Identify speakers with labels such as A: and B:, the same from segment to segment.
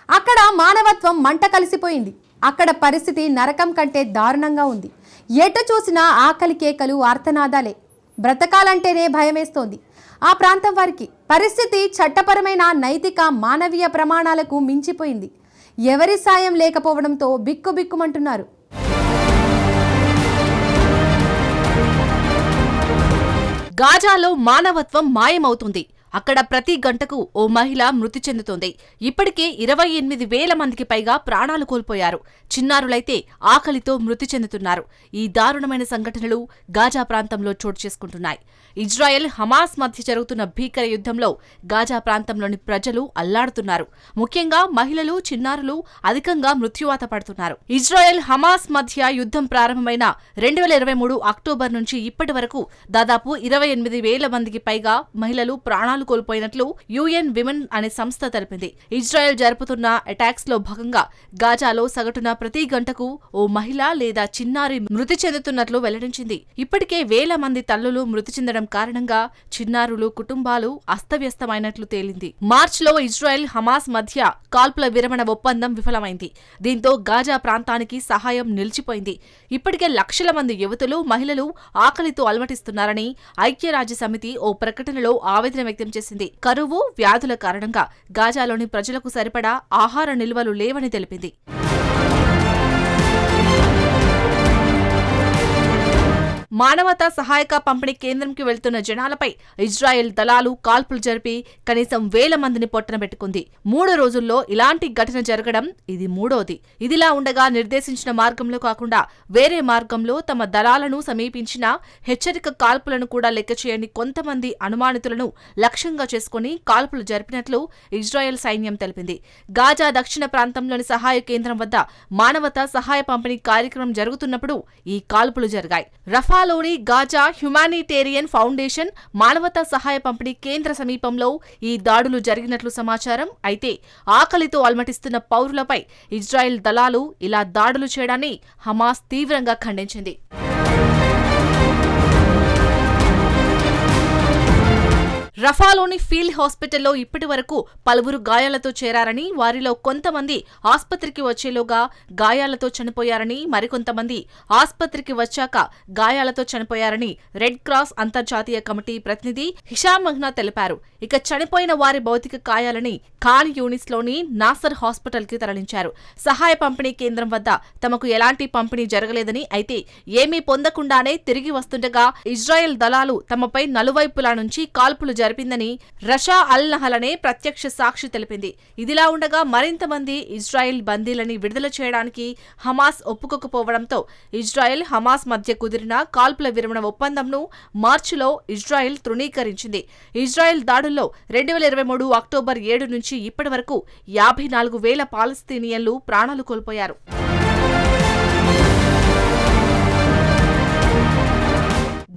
A: అక్కడ మానవత్వం మంట కలిసిపోయింది. అక్కడ పరిస్థితి నరకం కంటే దారుణంగా ఉంది. ఎటు చూసినా ఆకలి కేకలు, ఆర్తనాదాలే. బ్రతకాలంటేనే భయమేస్తోంది ఆ ప్రాంతం వారికి. పరిస్థితి చట్టపరమైన, నైతిక, మానవీయ ప్రమాణాలకు మించిపోయింది. ఎవరి సాయం లేకపోవడంతో బిక్కుబిక్కుమంటున్నారు.
B: గాజాలో మానవత్వం మాయమవుతుంది. అక్కడ ప్రతి గంటకు ఓ మహిళ మృతి చెందుతోంది. ఇప్పటికే 28,000 మందికి పైగా ప్రాణాలు కోల్పోయారు. చిన్నారులైతే ఆకలితో మృతి చెందుతున్నారు. ఈ దారుణమైన సంఘటనలు గాజా ప్రాంతంలో చోటు చేసుకుంటున్నాయి. ఇజ్రాయెల్, హమాస్ మధ్య జరుగుతున్న భీకర యుద్ధంలో గాజా ప్రాంతంలోని ప్రజలు అల్లాడుతున్నారు. ముఖ్యంగా మహిళలు, చిన్నారులు అధికంగా మృత్యువాత పడుతున్నారు. ఇజ్రాయెల్, హమాస్ మధ్య యుద్ధం ప్రారంభమైన 2023 అక్టోబర్ నుంచి ఇప్పటి వరకు దాదాపు 28,000 మందికి పైగా మహిళలు ప్రాణాలు కోల్పోయినట్లు యుఎన్ విమెన్ అనే సంస్థ తెలిపింది. ఇజ్రాయెల్ జరుపుతున్న అటాక్స్ లో భాగంగా గాజాలో సగటున ప్రతి గంటకు ఓ మహిళ లేదా చిన్నారి మృతి చెందుతున్నట్లు వెల్లడించింది. ఇప్పటికే 1000 మంది తల్లులు మృతి చెందడం కారణంగా చిన్నారులు, కుటుంబాలు అస్తవ్యస్తమైనట్లు తేలింది. మార్చిలో ఇజ్రాయెల్, హమాస్ మధ్య కాల్పుల విరమణ ఒప్పందం విఫలమైంది. దీంతో గాజా ప్రాంతానికి సహాయం నిలిచిపోయింది. ఇప్పటికే లక్షల మంది యువతులు, మహిళలు ఆకలితో అలమటిస్తున్నారని ఐక్యరాజ్య సమితి ఓ ప్రకటనలో ఆవేదన వ్యక్తం చేసింది. కరువు, వ్యాధుల కారణంగా గాజాలోని ప్రజలకు సరిపడా ఆహార నిల్వలు లేవని తెలిపింది. మానవతా సహాయక పంపిణీ కేంద్రంకి వెళ్తున్న జనాలపై ఇజ్రాయెల్ దళాలు కాల్పులు జరిపి కనీసం 1000 మందిని పొట్టనబెట్టుకుంది. 3 రోజుల్లో ఇలాంటి ఘటన జరగడం ఇది మూడోది. ఇదిలా ఉండగా నిర్దేశించిన మార్గంలో కాకుండా వేరే మార్గంలో తమ దళాలను సమీపించిన హెచ్చరిక కాల్పులను కూడా లెక్క చేయని కొంతమంది అనుమానితులను లక్ష్యంగా చేసుకుని కాల్పులు జరిపినట్లు ఇజ్రాయెల్ సైన్యం తెలిపింది. గాజా దక్షిణ ప్రాంతంలోని సహాయ కేంద్రం వద్ద మానవతా సహాయ పంపిణీ కార్యక్రమం జరుగుతున్నప్పుడు ఈ కాల్పులు జరిగాయి. రఫాలోని గాజా హ్యుమానిటేరియన్ ఫౌండేషన్ మానవతా సహాయ పంపిణీ కేంద్ర సమీపంలో ఈ దాడులు జరిగినట్లు సమాచారం. అయితే ఆకలితో అల్మటిస్తున్న పౌరులపై ఇజ్రాయెల్ దళాలు ఇలా దాడులు చేయడాన్ని హమాస్ తీవ్రంగా ఖండించింది. రఫాలోని ఫీల్డ్ హాస్పిటల్లో ఇప్పటి వరకు పలువురు గాయాలతో చేరారని, వారిలో కొంతమంది ఆస్పత్రికి వచ్చేలోగా గాయాలతో చనిపోయారని, మరికొంతమంది ఆస్పత్రికి వచ్చాక గాయాలతో చనిపోయారని రెడ్ క్రాస్ అంతర్జాతీయ కమిటీ ప్రతినిధి హిషామ్ మహ్నా తెలిపారు. ఇక చనిపోయిన వారి భౌతిక కాయాలని ఖాన్ యూనిస్లోని నాసర్ హాస్పిటల్కి తరలించారు. సహాయ పంపిణీ కేంద్రం వద్ద తమకు ఎలాంటి పంపిణీ జరగలేదని, అయితే ఏమీ పొందకుండానే తిరిగి వస్తుండగా ఇజ్రాయెల్ దళాలు తమపై నలువైపులా నుంచి కాల్పులు జరిపిందని రషా అల్ నహల్ అనే ప్రత్యక్ష సాక్షి తెలిపింది. ఇదిలా ఉండగా మరింత మంది ఇజ్రాయెల్ బందీలని విడుదల చేయడానికి హమాస్ ఒప్పుకోకపోవడంతో ఇజ్రాయెల్, హమాస్ మధ్య కుదిరిన కాల్పుల విరమణ ఒప్పందంను మార్చిలో ఇజ్రాయెల్ తృణీకరించింది. ఇజ్రాయెల్ దాడుల్లో 2023 అక్టోబర్ 7 నుంచి ఇప్పటి వరకు 54,000 పాలస్తీనియన్లు ప్రాణాలు కోల్పోయారు.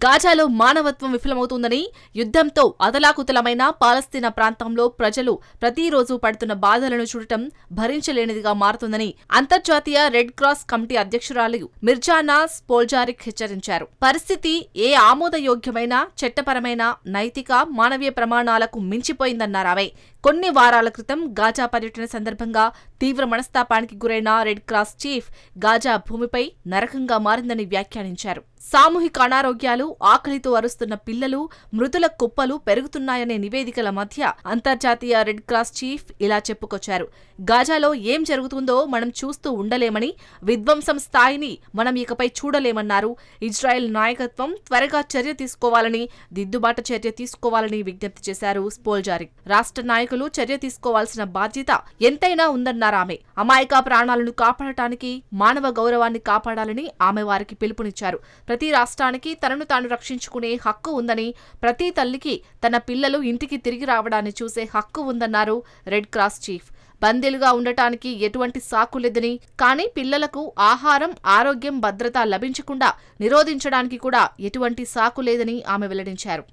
B: గాజాలో మానవత్వం విఫలమవుతుందని, యుద్ధంతో అతలాకుతలమైన పాలస్తీనా ప్రాంతంలో ప్రజలు ప్రతిరోజు పడుతున్న బాధలను చూడటం భరించలేనిదిగా మారుతుందని అంతర్జాతీయ రెడ్ క్రాస్ కమిటీ అధ్యక్షురాలు మిర్జానా స్పోల్జారిక్ హెచ్చరించారు. పరిస్థితి ఏ ఆమోదయోగ్యమైన, చట్టపరమైన, నైతిక, మానవీయ ప్రమాణాలకు మించిపోయిందన్నారు ఆమె. కొన్ని వారాల క్రితం గాజా పర్యటన సందర్భంగా తీవ్ర మనస్తాపానికి గురైన రెడ్ క్రాస్ చీఫ్ గాజా భూమిపై నరకంగా మారిందని వ్యాఖ్యానించారు. సామూహిక అనారోగ్యాలు, ఆకలితో అరుస్తున్న పిల్లలు, మృతుల కుప్పలు పెరుగుతున్నాయనే నివేదికల మధ్య అంతర్జాతీయ రెడ్ క్రాస్ చీఫ్ ఇలా చెప్పుకొచ్చారు. గాజాలో ఏం జరుగుతుందో మనం చూస్తూ ఉండలేమని, విధ్వంసం స్థాయిని మనం ఇకపై చూడలేమన్నారు. ఇజ్రాయెల్ నాయకత్వం త్వరగా చర్య తీసుకోవాలని, దిద్దుబాటు చర్య తీసుకోవాలని విజ్ఞప్తి చేశారు స్పోల్జారిక్. రాష్ట్ర నాయకులు చర్య తీసుకోవాల్సిన బాధ్యత ఎంతైనా ఉందన్నారు ఆమె. అమాయక ప్రాణాలను కాపాడటానికి, మానవ గౌరవాన్ని కాపాడాలని ఆమె వారికి పిలుపునిచ్చారు. ప్రతి రాష్ట్రానికి తనను తాను రక్షించుకునే హక్కు ఉందని, ప్రతి తల్లికి తన పిల్లలు ఇంటికి తిరిగి రావడాన్ని చూసే హక్కు ఉందన్నారు రెడ్ క్రాస్ చీఫ్. బందీలుగా ఉండటానికి ఎటువంటి సాకు లేదని, కానీ పిల్లలకు ఆహారం, ఆరోగ్యం, భద్రత లభించకుండా నిరోధించడానికి కూడా ఎటువంటి సాకు లేదని ఆమె వెల్లడించారు.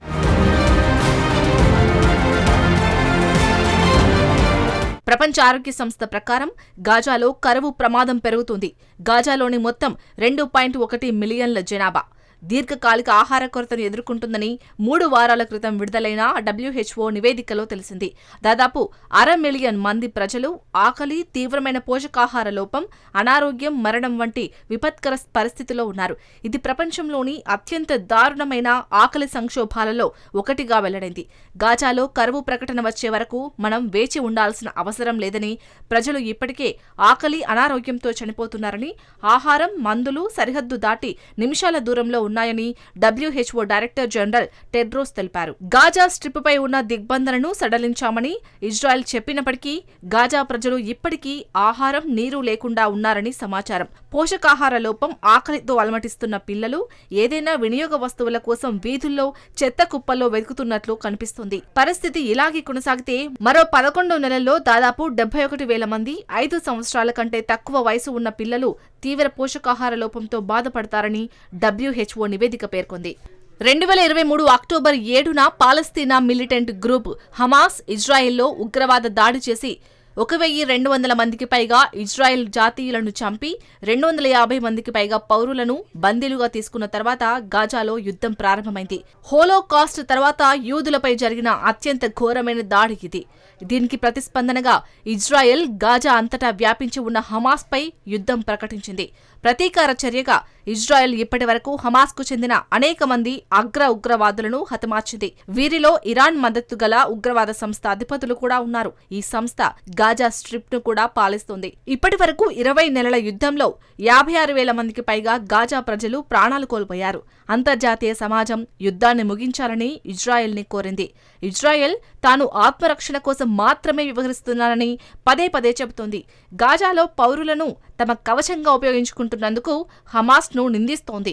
B: ప్రపంచ ఆరోగ్య సంస్థ ప్రకారం గాజాలో కరువు ప్రమాదం పెరుగుతుంది. గాజాలోని మొత్తం 2.1 మిలియన్ల జనాభా. దీర్ఘకాలిక ఆహార కొరతను ఎదుర్కొంటుందని 3 వారాల క్రితం విడుదలైన WHO నివేదికలో తెలిసింది. దాదాపు 500,000 మంది ప్రజలు ఆకలి, తీవ్రమైన పోషకాహార లోపం, అనారోగ్యం, మరణం వంటి విపత్కర పరిస్థితిలో ఉన్నారు. ఇది ప్రపంచంలోని అత్యంత దారుణమైన ఆకలి సంక్షోభాలలో ఒకటిగా వెల్లడైంది. గాజాలో కరువు ప్రకటన వచ్చే వరకు మనం వేచి ఉండాల్సిన అవసరం లేదని, ప్రజలు ఇప్పటికే ఆకలి, అనారోగ్యంతో చనిపోతున్నారని, ఆహారం, మందులు సరిహద్దు దాటి నిమిషాల దూరంలో ఉన్నాయని WHO డైరెక్టర్ జనరల్ టెడ్రోస్ తెలిపారు. గాజా స్ట్రిప్పై ఉన్న దిగ్బంధనను సడలించామని ఇజ్రాయెల్ చెప్పినప్పటికీ గాజా ప్రజలు ఇప్పటికీ ఆహారం, నీరు లేకుండా ఉన్నారని సమాచారం. పోషకాహార లోపం, ఆకలితో అలమటిస్తున్న పిల్లలు ఏదైనా వినియోగ వస్తువుల కోసం వీధుల్లో, చెత్త కుప్పల్లో వెతుకుతున్నట్లు కనిపిస్తుంది. పరిస్థితి ఇలాగే కొనసాగితే మరో 11 నెలల్లో దాదాపు 71,000 మంది 5 సంవత్సరాల కంటే తక్కువ వయసు ఉన్న పిల్లలు తీవ్ర పోషకాహార లోపంతో బాధపడతారని WHO నివేదిక పేర్కొంది. 2023 అక్టోబర్ 7న పాలస్తీనా మిలిటెంట్ గ్రూప్ హమాస్ ఇజ్రాయెల్లో ఉగ్రవాద దాడి చేసి 1,200 మందికి పైగా ఇజ్రాయెల్ జాతీయులను చంపి 250 మందికి పైగా పౌరులను బందీలుగా తీసుకున్న తర్వాత గాజాలో యుద్ధం ప్రారంభమైంది. హోలోకాస్ట్ తర్వాత యూదులపై జరిగిన అత్యంత ఘోరమైన దాడి ఇది. దీనికి ప్రతిస్పందనగా ఇజ్రాయెల్ గాజా అంతటా వ్యాపించి ఉన్న హమాస్పై యుద్ధం ప్రకటించింది. ప్రతీకార చర్యగా ఇజ్రాయెల్ ఇప్పటి వరకు హమాస్కు చెందిన అనేక మంది అగ్ర ఉగ్రవాదులను హతమార్చింది. వీరిలో ఇరాన్ మద్దతు గల ఉగ్రవాద సంస్థ అధిపతులు కూడా ఉన్నారు. ఈ సంస్థ గాజా స్ట్రిప్ ను కూడా పాలిస్తుంది. ఇప్పటి వరకు 20 నెలల యుద్ధంలో 56,000 మందికి పైగా గాజా ప్రజలు ప్రాణాలు కోల్పోయారు. అంతర్జాతీయ సమాజం యుద్ధాన్ని ముగించాలని ఇజ్రాయెల్ ని కోరింది. ఇజ్రాయెల్ తాను ఆత్మరక్షణ కోసం మాత్రమే వ్యవహరిస్తున్నానని పదే పదే చెబుతోంది. గాజాలో పౌరులను తమ కవచంగా ఉపయోగించుకుంటున్నందుకు హమాస్ ను నిందిస్తోంది.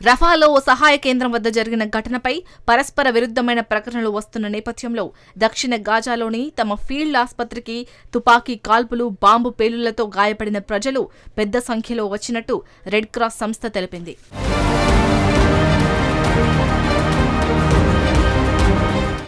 B: రఫాలో ఓ సహాయ కేంద్రం వద్ద జరిగిన ఘటనపై పరస్పర విరుద్ధమైన ప్రకటనలు వస్తున్న నేపథ్యంలో దక్షిణ గాజాలోని తమ ఫీల్డ్ ఆసుపత్రికి తుపాకీ కాల్పులు, బాంబు పేలుళ్లతో గాయపడిన ప్రజలు పెద్ద సంఖ్యలో వచ్చినట్టు రెడ్ క్రాస్ సంస్థ తెలిపింది.